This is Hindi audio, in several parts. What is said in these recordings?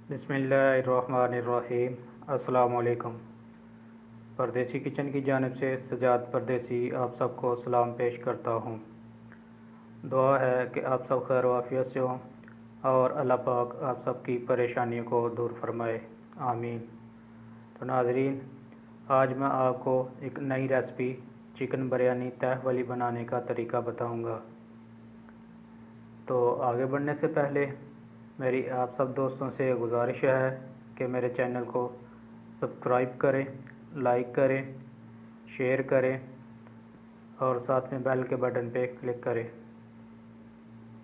बिस्मिल्लाहिर्रहमानिर्रहीम। अस्सलाम वालेकुम। परदेसी किचन की जानिब से सजाद परदेसी आप सबको सलाम पेश करता हूँ। दुआ है कि आप सब खैर वाफियत से हों और अल्लाह पाक आप सब की परेशानियों को दूर फरमाए, आमीन। तो नाज़रीन, आज मैं आपको एक नई रेसिपी चिकन बिरयानी तह वाली बनाने का तरीका बताऊँगा। तो आगे बढ़ने से पहले मेरी आप सब दोस्तों से गुजारिश है कि मेरे चैनल को सब्सक्राइब करें, लाइक करें, शेयर करें और साथ में बेल के बटन पे क्लिक करें।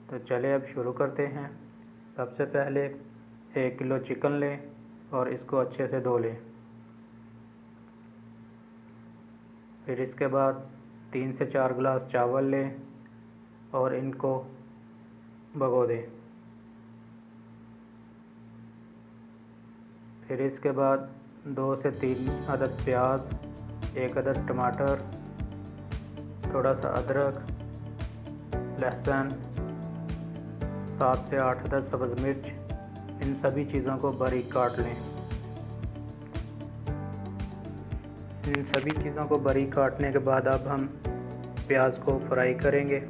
तो चलिए अब शुरू करते हैं। सबसे पहले 1 किलो चिकन लें और इसको अच्छे से धो लें। फिर इसके बाद 3 से 4 गिलास चावल लें और इनको भिगो दें। फिर इसके बाद 2 से 3 अदद प्याज, 1 अदद टमाटर, थोड़ा सा अदरक, लहसुन, 7 से 8 अदद सब्ज़ मिर्च, इन सभी चीज़ों को बारीक काट लें। इन सभी चीज़ों को बारीक काटने के बाद अब हम प्याज को फ्राई करेंगे।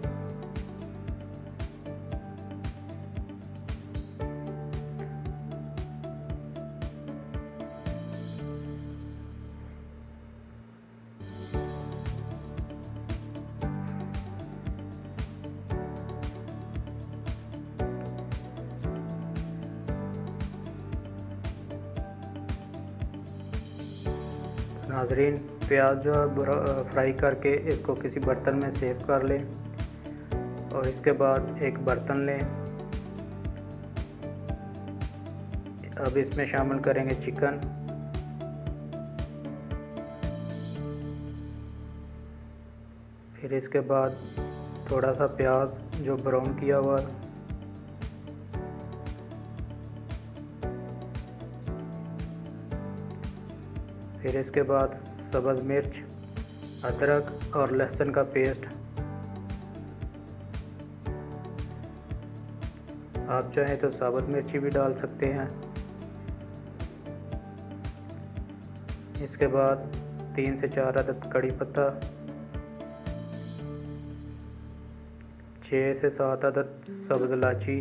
नाजरीन, प्याज जो है फ्राई करके इसको किसी बर्तन में सेव कर लें और इसके बाद एक बर्तन लें। अब इसमें शामिल करेंगे चिकन। फिर इसके बाद थोड़ा सा प्याज जो ब्राउन किया हुआ, फिर इसके बाद सब्ज़ मिर्च, अदरक और लहसुन का पेस्ट। आप चाहें तो साबुत मिर्ची भी डाल सकते हैं। इसके बाद 3 से 4 अदद कड़ी पत्ता, 6 से 7 अदद सब्ज़ इलायची,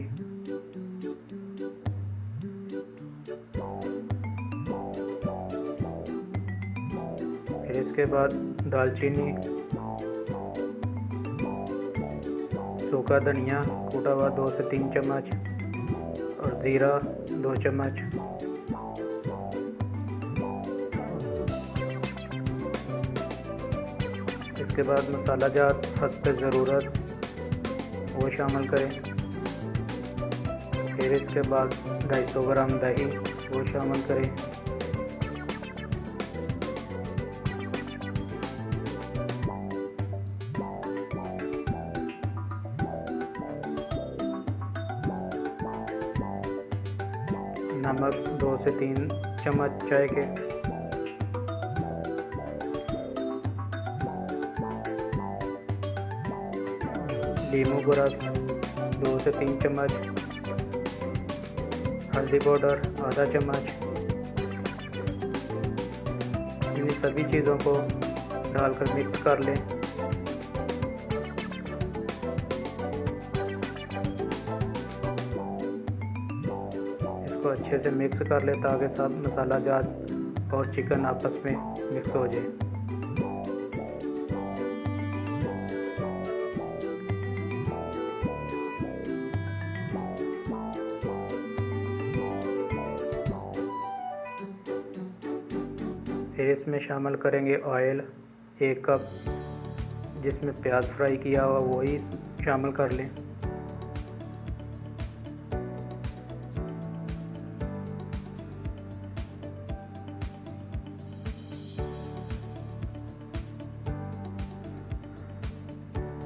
फिर इसके बाद दालचीनी, सूखा धनिया कूटा हुआ 2 से 3 चम्मच और ज़ीरा 2 चम्मच। इसके बाद मसाला जात हस्ब ज़रूरत वो शामिल करें। फिर इसके बाद 250 ग्राम दही वो शामिल करें। नमक 2 से 3 चम्मच चाय के। लीमू का रस 2 से 3 चम्मच। हल्दी पाउडर आधा चम्मच। इन सभी चीज़ों को डालकर मिक्स कर लें। इसको अच्छे से मिक्स कर लें ताकि सब मसाला जात और चिकन आपस में मिक्स हो जाए। फिर इसमें शामिल करेंगे ऑयल 1 कप, जिसमें प्याज फ्राई किया हुआ वही शामिल कर लें।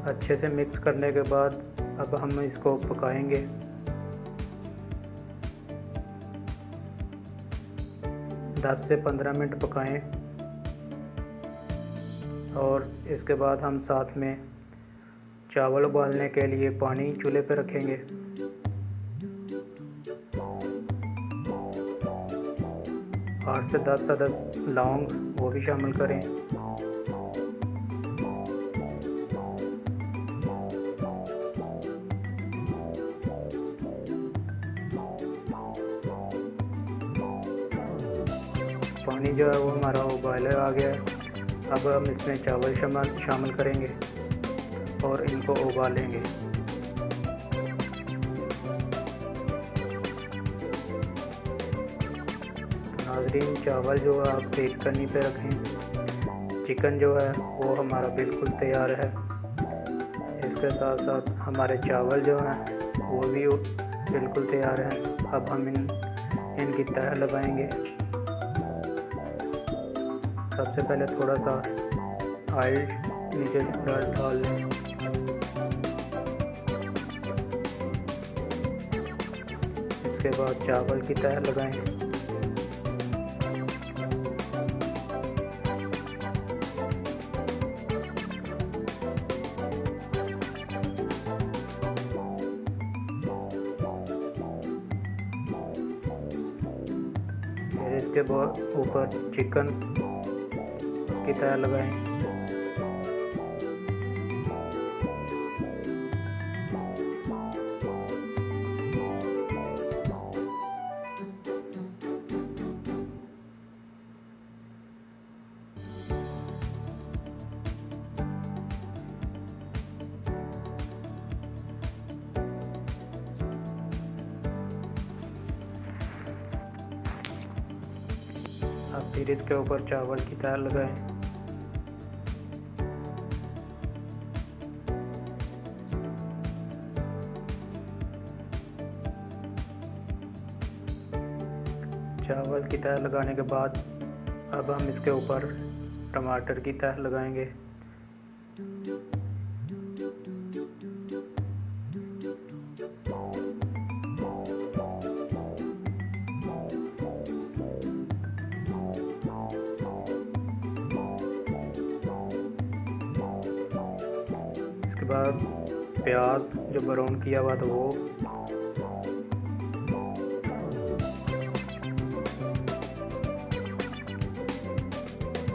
अच्छे से मिक्स करने के बाद अब हम इसको पकाएंगे। दस से 15 मिनट पकाएं और इसके बाद हम साथ में चावल उबालने के लिए पानी चूल्हे पर रखेंगे। 8 से 10 अदद लौंग वो भी शामिल करें। पानी जो है वो हमारा उबाले आ गया है। अब हम इसमें चावल शामिल करेंगे और इनको उबालेंगे। नाज़रीन, चावल जो है आप तेज करनी पे रखें। चिकन जो है वो हमारा बिल्कुल तैयार है। इसके साथ साथ हमारे चावल जो हैं वो भी बिल्कुल तैयार हैं। अब हम इनकी तह लगाएंगे। सबसे पहले थोड़ा सा ऑयल नीचे डाल लें। इसके बाद चावल की तह लगाएं। फिर इसके बाद ऊपर चिकन की तरह लगाएं। अब फिर इसके ऊपर चावल की तरह लगाएं। चावल की तह लगाने के बाद अब हम इसके ऊपर टमाटर की तह लगाएंगे। इसके बाद प्याज जो ब्राउन किया हुआ था वो,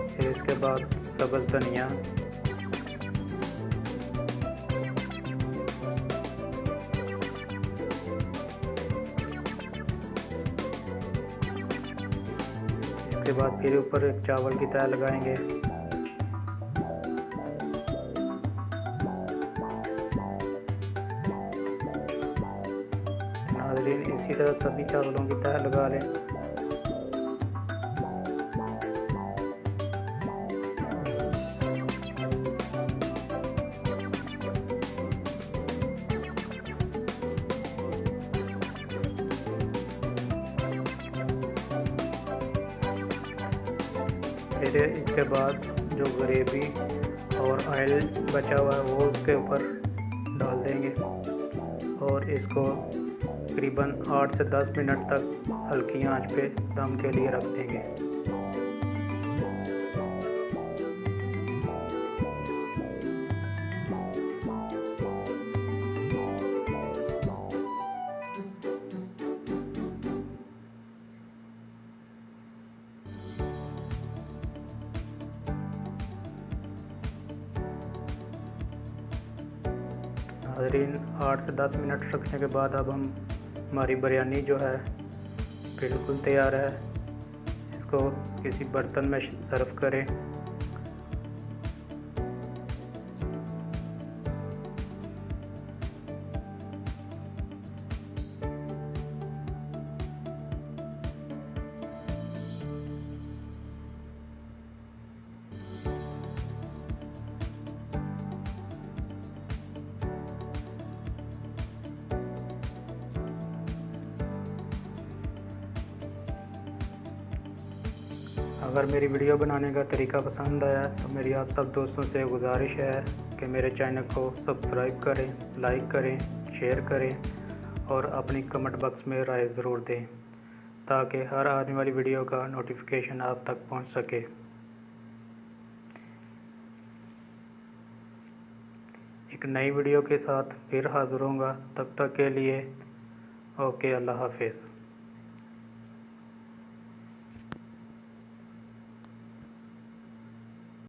फिर इसके बाद सब्ज़ धनिया, इसके बाद फिर ऊपर एक चावल की तह लगाएंगे। नाज़रीन, इसी तरह सभी चावलों की तह लगा लें। फिर इसके बाद जो ग्रेवी और ऑयल बचा हुआ है वो उसके ऊपर डाल देंगे और इसको तकरीबन 8 से 10 मिनट तक हल्की आंच पे दम के लिए रख देंगे। नाज़रीन, 8 से 10 मिनट रखने के बाद अब हमारी बिरयानी जो है बिल्कुल तैयार है। इसको किसी बर्तन में सर्व करें। अगर मेरी वीडियो बनाने का तरीका पसंद आया तो मेरी आप सब दोस्तों से गुजारिश है कि मेरे चैनल को सब्सक्राइब करें, लाइक करें, शेयर करें और अपनी कमेंट बॉक्स में राय ज़रूर दें ताकि हर आने वाली वीडियो का नोटिफिकेशन आप तक पहुंच सके। एक नई वीडियो के साथ फिर हाज़िर होऊंगा। तब तक के लिए ओके, अल्लाह हाफिज़।